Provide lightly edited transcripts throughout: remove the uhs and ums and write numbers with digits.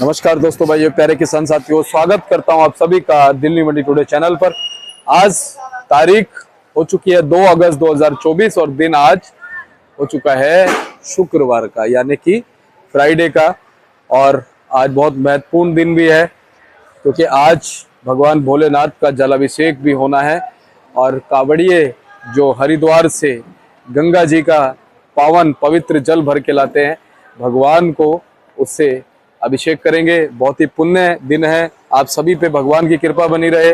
नमस्कार दोस्तों, भाई प्यारे किसान साथियों, स्वागत करता हूं आप सभी का दिल्ली मंडी टुडे चैनल पर। आज तारीख हो चुकी है 2 अगस्त 2024 और दिन आज हो चुका है शुक्रवार का, यानी कि फ्राइडे का। और आज बहुत महत्वपूर्ण दिन भी है क्योंकि आज भगवान भोलेनाथ का जलाभिषेक भी होना है। और कावड़िए जो हरिद्वार से गंगा जी का पावन पवित्र जल भर के लाते हैं, भगवान को उससे अभिषेक करेंगे। बहुत ही पुण्य दिन है। आप सभी पे भगवान की कृपा बनी रहे,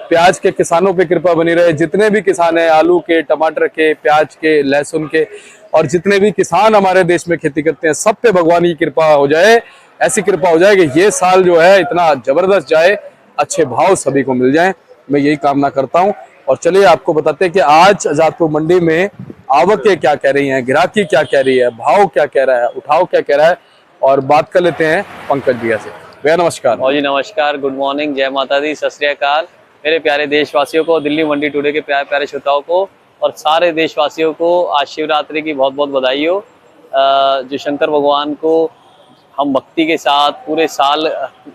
प्याज के किसानों पे कृपा बनी रहे। जितने भी किसान हैं, आलू के, टमाटर के, प्याज के, लहसुन के, और जितने भी किसान हमारे देश में खेती करते हैं, सब पे भगवान की कृपा हो जाए। ऐसी कृपा हो जाए कि ये साल जो है इतना जबरदस्त जाए, अच्छे भाव सभी को मिल जाए। मैं यही कामना करता हूँ। और चलिए आपको बताते हैं कि आज आजादपुर मंडी में आवकें क्या कह रही हैं, ग्राहकी क्या कह रही है, भाव क्या कह रहा है, उठाव क्या कह रहा है, और बात कर लेते हैं पंकज भैया से। भैया नमस्कार। जी नमस्कार, गुड मॉर्निंग, जय माता दी, सत श्री अकाल। मेरे प्यारे देशवासियों को, दिल्ली मंडी टुडे के प्यारे प्यारे श्रोताओं को और सारे देशवासियों को आज शिवरात्रि की बहुत बहुत बधाई हो। जो शंकर भगवान को हम भक्ति के साथ पूरे साल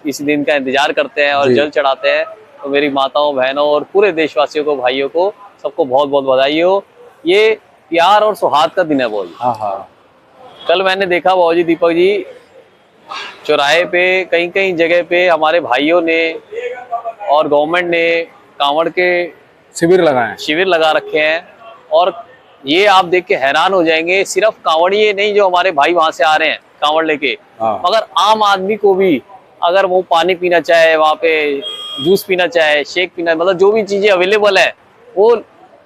इस दिन का इंतजार करते हैं और जल चढ़ाते हैं, तो मेरी माताओं, बहनों और पूरे देशवासियों को, भाइयों को, सबको बहुत बहुत बधाई हो। ये प्यार और सौहार्द का दिन है भाजी। कल मैंने देखा भाजी, दीपक जी, चौराहे पे कहीं कहीं जगह पे हमारे भाइयों ने और गवर्नमेंट ने कांवड़ के शिविर लगा रखे हैं। और ये आप देख के हैरान हो जाएंगे, सिर्फ कांवड़िए नहीं जो हमारे भाई वहां से आ रहे हैं कांवड़ लेके, मगर आम आदमी को भी अगर वो पानी पीना चाहे, वहाँ पे जूस पीना चाहे, शेक पीना, मतलब जो भी चीजें अवेलेबल है वो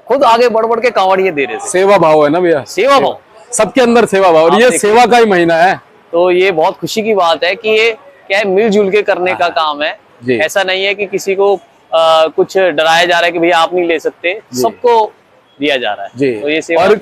खुद आगे बढ़ बढ़ के कांवड़िए दे रहे थे। सेवा भाव है ना भैया, सेवा भाव, सबके अंदर सेवा भाव, और ये सेवा का ही महीना है। तो ये बहुत खुशी की बात है कि ये क्या है, मिलजुल के करने का काम है। ऐसा नहीं है कि किसी को कुछ डराया जा रहा है कि भैया आप नहीं ले सकते, सबको दिया जा रहा है जी। तो ये सेवा, और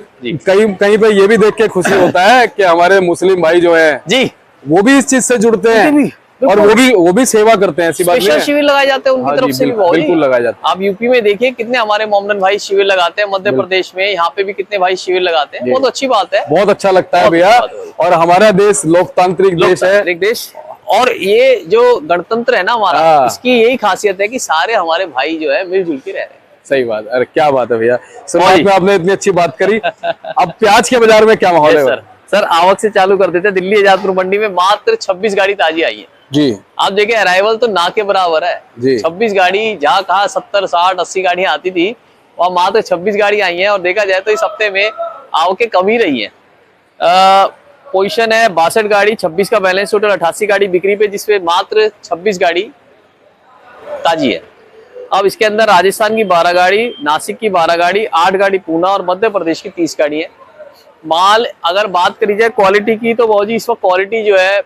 कहीं पे ये भी देख के खुशी होता है कि हमारे मुस्लिम भाई जो है जी, वो भी इस चीज से जुड़ते हैं और वो भी सेवा करते हैं। ऐसी बात नहीं है, शिविर लगाए जाते हैं उनकी तरफ से भी, बिल्कुल लगाए जाते हैं। आप यूपी में देखिए कितने हमारे मोमडन भाई शिविर लगाते हैं, मध्य प्रदेश में यहाँ पे भी कितने भाई शिविर लगाते हैं। बहुत अच्छी बात है, बहुत अच्छा लगता है भैया। और हमारा देश लोकतांत्रिक देश है, देश, और ये जो गणतंत्र है ना हमारा, इसकी यही खासियत है कि सारे हमारे भाई जो है मिलजुल के रह रहे हैं। सही बात। अरे क्या बात है भैया, शुरुआत में आपने इतनी अच्छी बात करी। अब प्याज के बाजार में क्या माहौल है? सर आवक से चालू कर देते। दिल्ली आजादपुर मंडी में मात्र 26 गाड़ी ताजी आई है जी। आप देखिए, अराइवल तो ना के बराबर है जी। 26 गाड़ी, जहाँ कहा 70, 60, 80 गाड़ियां आती थी, वहाँ मात्र 26 गाड़ी आई हैं। और देखा जाए तो इस हफ्ते में आवकें कम ही रही है। पोजीशन है 62 गाड़ी, 26 का बैलेंस, टोटल 88 गाड़ी बिक्री पे, जिसपे मात्र 26 गाड़ी ताजी है। अब इसके अंदर राजस्थान की 12 गाड़ी, नासिक की 12 गाड़ी, 8 गाड़ी पूना और मध्य प्रदेश की 30 गाड़ी है। माल अगर बात करी जाए क्वालिटी की, तो बहुत जी इस वक्त क्वालिटी जो है,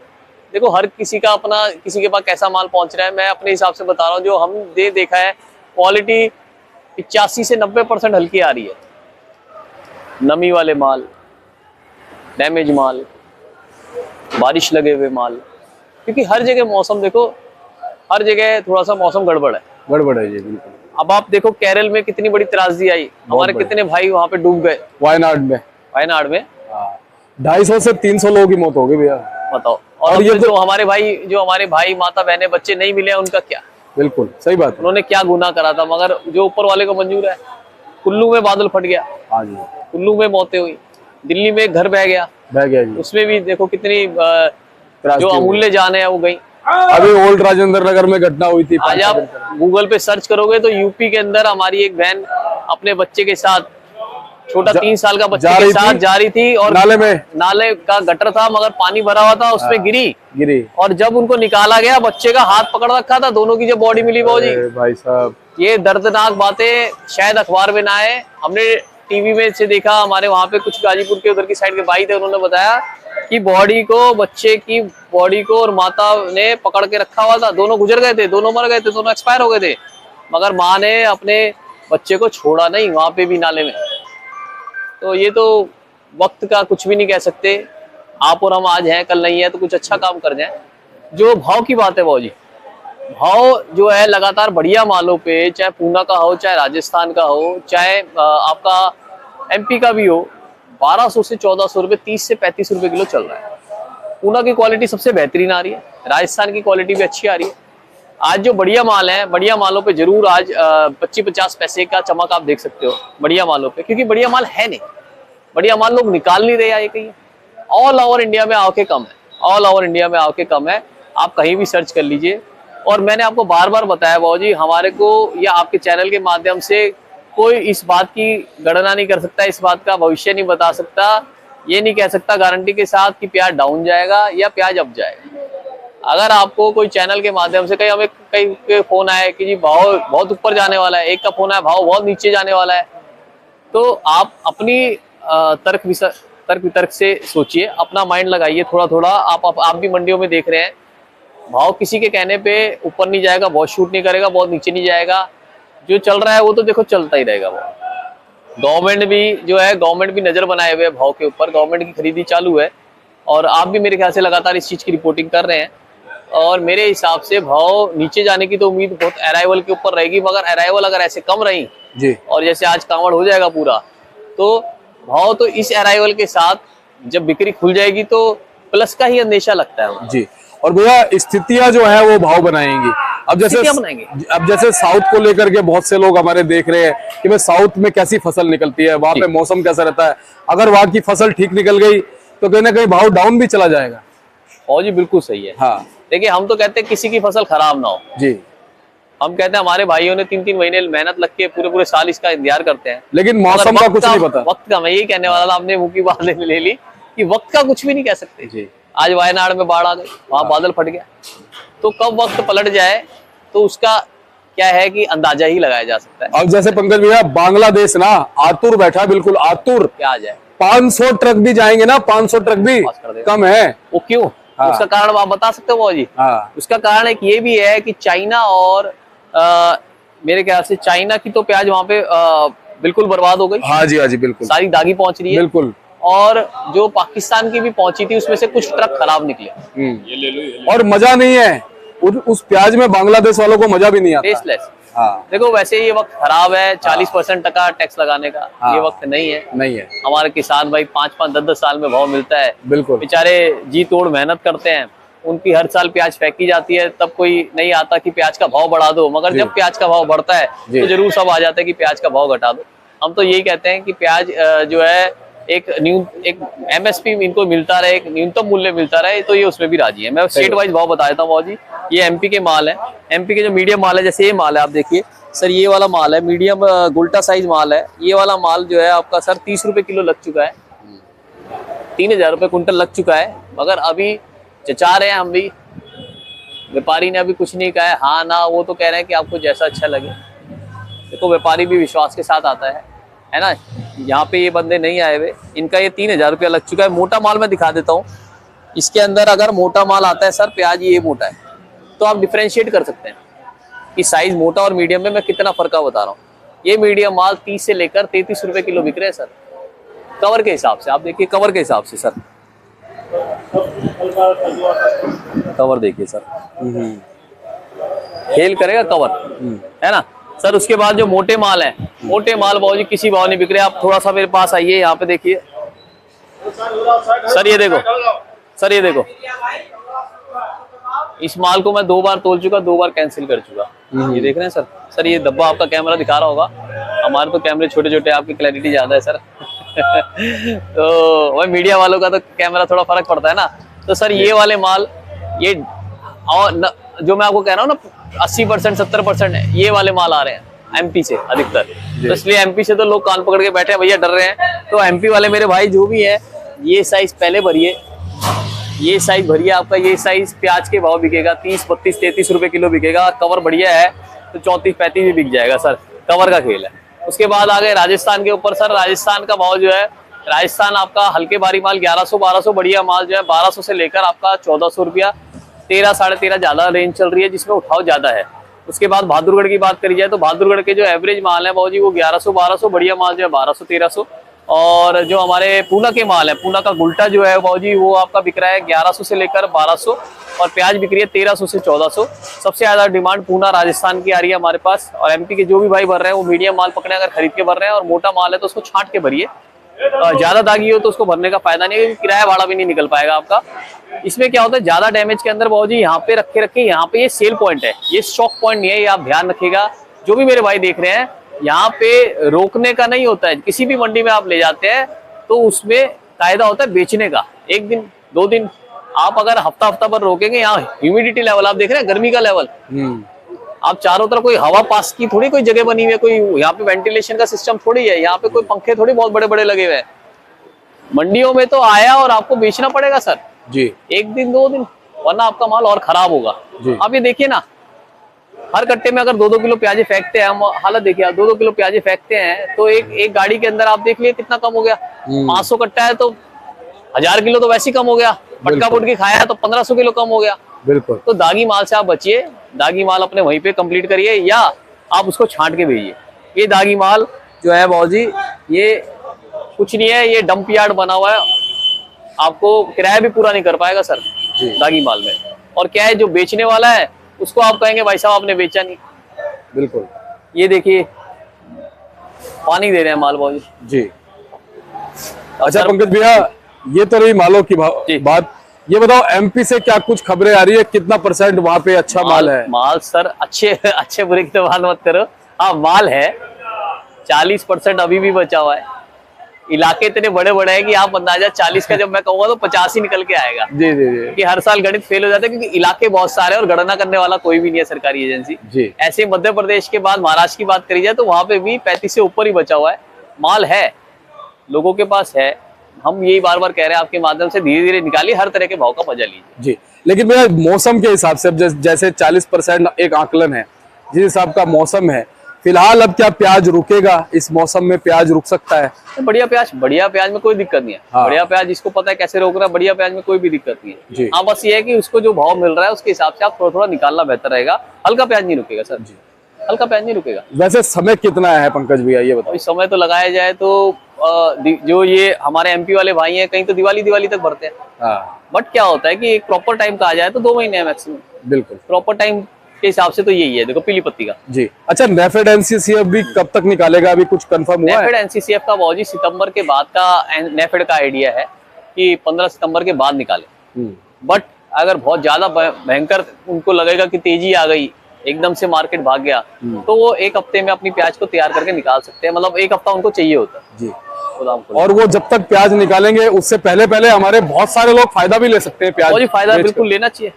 देखो हर किसी का अपना, किसी के पास कैसा माल पहुंच रहा है। मैं अपने हिसाब से बता रहा हूँ, जो हमने देखा है क्वालिटी 85 से 90% हल्की आ रही है। नमी वाले माल, डैमेज माल, बारिश लगे हुए माल, क्योंकि हर जगह मौसम, देखो हर जगह थोड़ा सा मौसम गड़बड़ है जी, बिल्कुल। अब आप देखो केरल में कितनी बड़ी त्रासदी आई, हमारे कितने भाई वहां पे डूब गए। वायनाड में 250 से 300 लोगों की मौत हो गई भैया, बताओ। और ये जो हमारे भाई माता बहने बच्चे नहीं मिले, उनका क्या? बिल्कुल सही बात। उन्होंने क्या गुनाह करा था, मगर जो ऊपर वाले को मंजूर है। कुल्लू में बादल फट गया, कुल्लू में मौतें हुई, दिल्ली में एक घर बह गया जी। उसमें भी देखो कितनी जो अमूल्य जान है वो गई। अभी ओल्ड राजेंद्र नगर में घटना हुई थी। आज आप गूगल पे सर्च करोगे तो यूपी के अंदर हमारी एक बहन अपने बच्चे के साथ, छोटा 3 साल का बच्चे के साथ जा रही थी, और नाले का गटर था मगर पानी भरा हुआ था, उसमें गिरी। और जब उनको निकाला गया, बच्चे का हाथ पकड़ रखा था, दोनों की जो बॉडी मिली भाई साहब, ये दर्दनाक बातें शायद अखबार में ना आए, हमने टीवी में से देखा। हमारे वहां पे कुछ गाजीपुर के उधर की साइड के भाई थे, उन्होंने बताया कि बॉडी को, बच्चे की बॉडी को और माता ने पकड़ के रखा हुआ था। दोनों गुजर गए थे, दोनों मर गए थे, दोनों एक्सपायर हो गए थे, मगर माँ ने अपने बच्चे को छोड़ा नहीं वहां पे भी, नाले में। तो ये तो वक्त का कुछ भी नहीं कह सकते। आप और हम आज हैं, कल नहीं है, तो कुछ अच्छा काम कर जाए। जो भाव की बात है भाजी, भाव जो है लगातार बढ़िया मालों पे, चाहे पूना का हो, चाहे राजस्थान का हो, चाहे आपका एमपी का भी हो, 1200 से 1400 रुपए, 30 से 35 रुपए किलो चल रहा है। पूना की क्वालिटी सबसे बेहतरीन आ रही है, राजस्थान की क्वालिटी भी अच्छी आ रही है। आज जो बढ़िया माल है, बढ़िया मालों पे जरूर आज 25-50 पैसे का चमक आप देख सकते हो बढ़िया मालों पे, क्योंकि बढ़िया माल है नहीं, बढ़िया माल लोग निकाल नहीं रहे आए कहीं। ऑल ओवर इंडिया में आवके कम है, ऑल ओवर इंडिया में आवके कम है, आप कहीं भी सर्च कर लीजिए। और मैंने आपको बार बार बताया बाबू जी, हमारे को या आपके चैनल के माध्यम से कोई इस बात की गणना नहीं कर सकता, इस बात का भविष्य नहीं बता सकता, ये नहीं कह सकता गारंटी के साथ कि प्याज डाउन जाएगा या प्याज अप जाएगा। अगर आपको कोई चैनल के माध्यम से, कहीं हमें कई फोन आए कि जी भाव बहुत ऊपर जाने वाला है, एक का फोन आया भाव बहुत नीचे जाने वाला है, तो आप अपनी तर्क वितर्क से सोचिए, अपना माइंड लगाइए थोड़ा थोड़ा। आप भी मंडियों में देख रहे हैं, भाव किसी के कहने पे ऊपर नहीं जाएगा, बहुत शूट नहीं करेगा, बहुत नीचे नहीं जाएगा, जो चल रहा है वो तो देखो चलता ही रहेगा। वो गवर्नमेंट भी जो है, गवर्नमेंट भी नजर बनाए हुए भाव के ऊपर, गवर्नमेंट की खरीदी चालू है और आप भी मेरे ख्याल से लगातार इस चीज की रिपोर्टिंग कर रहे हैं। और मेरे हिसाब से भाव नीचे जाने की तो उम्मीद बहुत अराइवल के ऊपर रहेगी, मगर अराइवल अगर ऐसे कम रही जी, और जैसे आज कांवड़ हो जाएगा पूरा, तो भाव तो इस अराइवल के साथ जब बिक्री खुल जाएगी तो प्लस का ही अंदेशा लगता है जी। और भैया स्थितियां जो है वो भाव बनाएंगी। अब जैसे साउथ को लेकर के बहुत से लोग हमारे देख रहे हैं कि भाई साउथ में कैसी फसल निकलती है, वहां पे मौसम कैसा रहता है, अगर वहां की फसल ठीक निकल गई तो कहीं ना कहीं भाव डाउन भी चला जाएगा। और जी बिल्कुल सही है। हाँ, देखिए हम तो कहते हैं किसी की फसल खराब ना हो जी, हम कहते हैं हमारे भाइयों ने 3-3 महीने मेहनत लग के पूरे साल इसका इंतजार करते हैं, लेकिन मौसम का कुछ नहीं पता, वक्त का। मैं यही कहने वाला था, आपने मुंह की बात ले ली कि वक्त का कुछ भी नहीं कह सकते जी। आज वायनाड में बाढ़ आ गई, वहां बादल फट गया, तो कब वक्त पलट जाए तो उसका क्या है कि अंदाजा ही लगाया जा सकता है। अब जैसे पंकज भैया बांग्लादेश ना आतुर बैठा, बिल्कुल आतुर, क्या आ जाए 500 ट्रक भी जाएंगे ना, 500 ट्रक भी कम है। वो क्यों? हाँ। उसका कारण आप बता सकते हो जी? हाँ। उसका कारण एक ये भी है कि चाइना और मेरे ख्याल से चाइना की तो प्याज वहां पे बिल्कुल बर्बाद हो गई। हाँ जी, हाँ जी, बिल्कुल सारी दागी पहुंच रही है बिल्कुल। और जो पाकिस्तान की भी पहुंची थी उसमें से कुछ ट्रक खराब निकले। ये ले लो। और मजा नहीं है उस प्याज में, बांग्लादेश वालों को मजा भी नहीं आता। टेस्टलेस। हाँ। देखो वैसे ये वक्त खराब है, 40% टका टैक्स लगाने का। हाँ। ये वक्त नहीं है। हमारे किसान भाई 5-5, 10-10 साल में भाव मिलता है, बिल्कुल बेचारे जी तोड़ मेहनत करते हैं, उनकी हर साल प्याज फेंकी जाती है, तब कोई नहीं आता कि प्याज का भाव बढ़ा दो, मगर जब प्याज का भाव बढ़ता है तो जरूर सब आ जाता है कि प्याज का भाव घटा दो। हम तो यही कहते हैं कि प्याज जो है एक MSP इनको मिलता रहे, एक न्यूनतम मूल्य मिलता रहे, तो ये उसमें भी राजी है। मैं स्टेट वाइज भाव बता देता हूँ जी। ये MP के माल है, MP के जो मीडियम माल है, जैसे ये माल है आप देखिए सर, ये वाला माल है मीडियम गुल्टा साइज माल है। ये वाला माल जो है आपका सर 30 रुपए किलो लग चुका है, 3000 रुपए कुंटल लग चुका है, मगर अभी चचा रहे हैं हम भी, व्यापारी ने अभी कुछ नहीं कहा है हाँ ना, वो तो कह रहे हैं कि आपको जैसा अच्छा लगे। देखो व्यापारी भी विश्वास के साथ आता है ना। यहाँ पे ये बंदे नहीं आए हुए, इनका ये 3000 रुपया लग चुका है। मोटा माल मैं दिखा देता हूँ, इसके अंदर अगर मोटा माल आता है सर, प्याज ये मोटा है, तो आप डिफ्रेंशिएट कर सकते हैं कि साइज मोटा और मीडियम में मैं कितना फर्क बता रहा हूँ। ये मीडियम माल 30 से लेकर 33 रुपए किलो बिक रहे हैं सर, कवर के हिसाब से। आप देखिए कवर के हिसाब से सर, कवर देखिए सर, खेल करेगा कवर, है ना सर। उसके बाद जो मोटे माल है, मोटे माल बाबू जी किसी भाव नहीं बिक रहे। आप थोड़ा सा मेरे पास आइए, यहाँ पे देखिए सर, ये देखो सर, ये देखो, इस माल को मैं 2 बार तोल चुका, 2 बार कैंसिल कर चुका। ये देख रहे हैं सर, सर ये डब्बा आपका कैमरा दिखा रहा होगा, हमारे तो कैमरे छोटे छोटे, आपकी क्लैरिटी ज्यादा है सर। तो वही मीडिया वालों का तो कैमरा थोड़ा फर्क पड़ता है ना। तो सर ये वाले माल, ये और जो मैं आपको कह रहा हूँ ना 80% 70% है, ये वाले माल आ रहे हैं MP से अधिकतर। तो इसलिए MP से तो लोग कान पकड़ के बैठे हैं, भैया डर रहे हैं। तो MP वाले मेरे भाई जो भी है, ये साइज पहले भरिए, ये साइज भरिए, आपका ये साइज प्याज के भाव बिकेगा 30, 32, 33 रुपए किलो बिकेगा। कवर बढ़िया है तो 34, 35 भी बिक जाएगा सर, कवर का खेल है। उसके बाद आ गए राजस्थान के ऊपर सर। राजस्थान का भाव जो है, राजस्थान आपका हल्के भारी माल 1100, 1200, बढ़िया माल जो है 1200 से लेकर आपका 1400 रुपया, 13, 13.5 ज्यादा रेंज चल रही है, जिसमें उठाव ज्यादा है। उसके बाद बहादुरगढ़ की बात करी जाए तो बहादुरगढ़ के जो एवरेज माल है बाबू जी वो 1100, 1200, बढ़िया माल जो है 1200, 1300। और जो हमारे पूना के माल है, पूना का गुल्टा जो है बाबू जी वो आपका बिक रहा है 1100 से लेकर 1200, और प्याज बिक रही है 1300 से 1400। सबसे ज्यादा डिमांड पूना राजस्थान की आ रही है हमारे पास। और MP के जो भी भाई भर रहे हैं वो मीडियम माल पकड़े अगर खरीद के भर रहे हैं, और मोटा माल है तो उसको छांट के भरिए, ज्यादा दागी हो तो उसको भरने का फायदा नहीं है, क्योंकि किराया भाड़ा भी नहीं निकल पाएगा आपका। इसमें क्या होता है, ज्यादा डैमेज के अंदर बाबूजी यहाँ पे रखे रखे, यहाँ पे ये सेल पॉइंट है, ये शॉक पॉइंट नहीं है, ये आप ध्यान रखिएगा। जो भी मेरे भाई देख रहे हैं, यहाँ पे रोकने का नहीं होता है। किसी भी मंडी में आप ले जाते हैं तो उसमें कायदा होता है बेचने का, 1 दिन 2 दिन। आप अगर हफ्ता हफ्ता पर रोकेंगे, यहाँ ह्यूमिडिटी लेवल आप देख रहे हैं, गर्मी का लेवल, आप चारों तरफ कोई हवा पास की थोड़ी कोई जगह बनी हुई है, कोई यहाँ पे वेंटिलेशन का सिस्टम थोड़ी है, यहाँ पे कोई पंखे थोड़ी बहुत बड़े बड़े लगे हुए हैं। मंडियों में तो आया और आपको बेचना पड़ेगा सर जी, 1 दिन 2 दिन, वरना आपका माल और खराब होगा। आप ये देखिए ना, हर कट्टे में अगर 2-2 किलो प्याजे फेंकते हैं हम, हालत देखिए, 2-2 किलो प्याजे फेंकते हैं तो एक गाड़ी के अंदर आप देख लिए कितना कम हो गया। 500 कट्टा है तो 1000 किलो तो वैसे ही कम हो गया, पटका पुटकी खाया है तो 1500 किलो कम हो गया। बिल्कुल। तो दागी माल से आप बचिए, दागी माल अपने वहीं पे कंप्लीट करिए, या आप उसको छांट के भेजिए। ये दागी माल जो है बाबूजी, ये कुछ नहीं है, ये डंप यार्ड बना हुआ है, आपको किराया भी पूरा नहीं कर पाएगा सर दागी माल में। और क्या है, जो बेचने वाला है उसको आप कहेंगे भाई साहब आपने बेचा नहीं। बिल्कुल। ये देखिए पानी दे रहे हैं माल बाबूजी जी। अच्छा पंकज भैया, ये तो रही मालों की बात, ये बताओ एमपी से क्या कुछ खबरें आ रही है, कितना % वहाँ पे अच्छा माल है? माल सर अच्छे बुरे की तो बात मत करो, हाँ माल है, 40% अभी भी बचा हुआ है। इलाके इतने बड़े बड़े हैं कि आप अंदाजा 40 का जब मैं कहूंगा तो 50 ही निकल के आएगा। जी जी जी। कि हर साल गणित फेल हो जाता है, क्योंकि इलाके बहुत सारे हैं और गणना करने वाला कोई भी नहीं है सरकारी एजेंसी जी। ऐसे मध्य प्रदेश के बाद महाराष्ट्र की बात करी जाए तो वहां पे भी 35 से ऊपर ही बचा हुआ है। माल है, लोगों के पास है, हम यही बार बार कह रहे हैं आपके माध्यम से, धीरे धीरे निकालिए, हर तरह के भाव का मजा लीजिए। जी, लेकिन भैया मौसम के हिसाब से जैसे 40% एक आकलन है, जिस हिसाब का मौसम है फिलहाल, अब क्या प्याज रुकेगा? इस मौसम में प्याज रुक सकता है? तो बढ़िया प्याज में कोई दिक्कत नहीं है। हाँ। बढ़िया प्याज जिसको पता है कैसे रोकना है, बढ़िया प्याज में कोई भी दिक्कत नहीं है जी। हाँ, बस ये है कि उसको जो भाव मिल रहा है उसके हिसाब से आप थोड़ा थोड़ा निकालना बेहतर रहेगा। हल्का प्याज नहीं रुकेगा सर जी, हल्का प्याज नहीं रुकेगा। वैसे समय कितना है पंकज भैया, ये बताओ? इस समय तो लगाया जाए तो जो ये हमारे एमपी वाले भाई हैं, कहीं तो दिवाली तक भरते हैं। बट क्या होता है कि एक प्रॉपर टाइम का आ जाए तो 2 महीने है मैक्सिमम। बिल्कुल, प्रॉपर टाइम के हिसाब से तो यही है, देखो पीली पत्ती का जी। अच्छा, नेफेड एनसीसीएफ भी कब तक निकालेगा, अभी कुछ कंफर्म हुआ है? नेफेड एनसीसीएफ का बाबूजी सितंबर के बाद का नेफेड का आइडिया है कि 15 सितंबर के बाद निकाले। बट अगर बहुत ज्यादा भयंकर उनको लगेगा कि तेजी आ गई, एकदम से मार्केट भाग गया, तो वो 1 हफ्ते में अपनी प्याज को तैयार करके निकाल सकते हैं। मतलब 1 हफ्ता उनको चाहिए होता है जी। और वो जब तक प्याज निकालेंगे उससे पहले हमारे बहुत सारे लोग फायदा भी ले सकते हैं प्याज। फायदा बिल्कुल लेना चाहिए,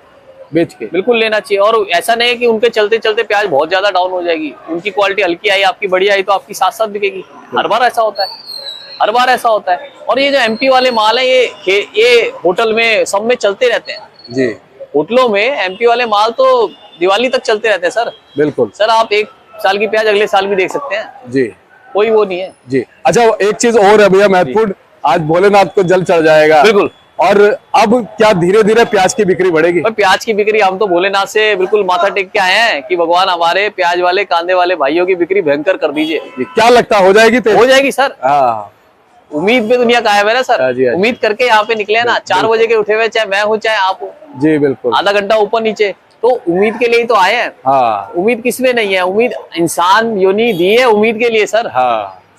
बेच के बिल्कुल लेना चाहिए। और ऐसा नहीं है कि उनके चलते चलते प्याज बहुत ज्यादा डाउन हो जाएगी, उनकी क्वालिटी हल्की आई, आपकी बढ़िया आई तो आपकी साथ साथ बिकेगी। हर बार ऐसा होता है, हर बार ऐसा होता है। और ये जो एमपी वाले माल है, ये होटल में सब में चलते रहते हैं जी। होटलों में एमपी वाले माल तो दिवाली तक चलते रहते हैं सर। बिल्कुल सर, आप 1 साल की प्याज अगले साल भी देख सकते हैं जी, कोई वो नहीं है जी। अच्छा, एक चीज और है भैया महत्वपूर्ण, आज भोलेनाथ को जल चढ़ जाएगा। बिल्कुल। और अब क्या धीरे धीरे प्याज की बिक्री बढ़ेगी? प्याज की बिक्री, हम तो भोलेनाथ से बिल्कुल माथा टेक के आए हैं कि भगवान हमारे प्याज वाले कांदे वाले भाइयों की बिक्री भयंकर कर दीजिए। क्या लगता हो जाएगी? हो जाएगी सर, उम्मीद पे दुनिया कायम है ना सर। उम्मीद करके यहाँ पे निकले ना, 4 बजे के उठे हुए, चाहे मैं हूँ चाहे आप हो जी। बिल्कुल, आधा घंटा ऊपर नीचे, तो उम्मीद के लिए तो आए हैं। उम्मीद किसमें नहीं है, उम्मीद इंसान योनि दी है उम्मीद के लिए सर।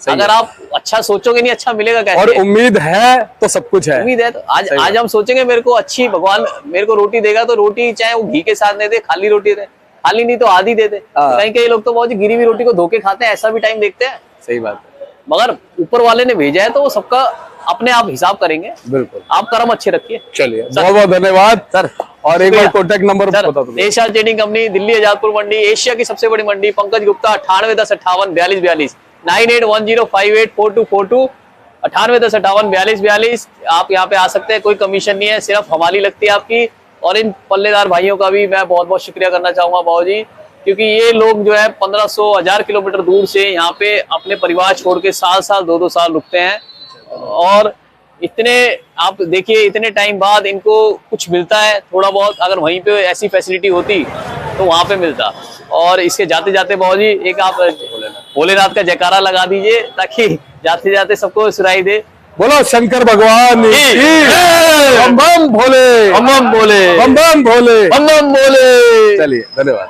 अगर आप अच्छा सोचोगे नहीं, अच्छा मिलेगा कैसे? और उम्मीद है तो सब कुछ है। उम्मीद है तो आज हम सोचेंगे मेरे को अच्छी, भगवान मेरे को रोटी देगा तो रोटी चाहे वो घी के साथ दे दे, खाली रोटी दे, खाली नहीं तो आधी दे दे। कई लोग तो बहुत गिरी हुई रोटी को धोके खाते हैं, ऐसा भी टाइम देखते हैं। सही बात है, मगर ऊपर वाले ने भेजा है तो वो सबका अपने आप हिसाब करेंगे। बिल्कुल, आप कर्म अच्छे रखिए। चलिए, बहुत बहुत धन्यवाद सर। और एक बार कॉन्टेक्ट नंबर बता दो। Asia trading company, Delhi Azadpur Mandi, Asia की सबसे बड़ी मंडी, पंकज गुप्ता, 9810584242, 9810584242, 9810584242। आप यहाँ पे आ सकते हैं, कोई कमीशन नहीं है, सिर्फ हमारी लगती है आपकी। और इन पल्लेदार भाइयों का भी मैं बहुत बहुत शुक्रिया करना चाहूंगा बाबूजी, क्योंकि ये लोग जो है 1500-1000 किलोमीटर दूर से यहाँ पे अपने परिवार छोड़ के साल 2-2 साल रुकते हैं। और इतने, आप देखिए, इतने टाइम बाद इनको कुछ मिलता है थोड़ा बहुत। अगर वहीं पे ऐसी फैसिलिटी होती तो वहां पे मिलता। और इसके जाते जाते बाबूजी एक आप भोलेनाथ का जयकारा लगा दीजिए, ताकि जाते जाते सबको सुनाई दे। बोलो शंकर भगवान बम बम भोले, बम बम भोले, बम बम भोले, बम बम भोले। चलिए, धन्यवाद।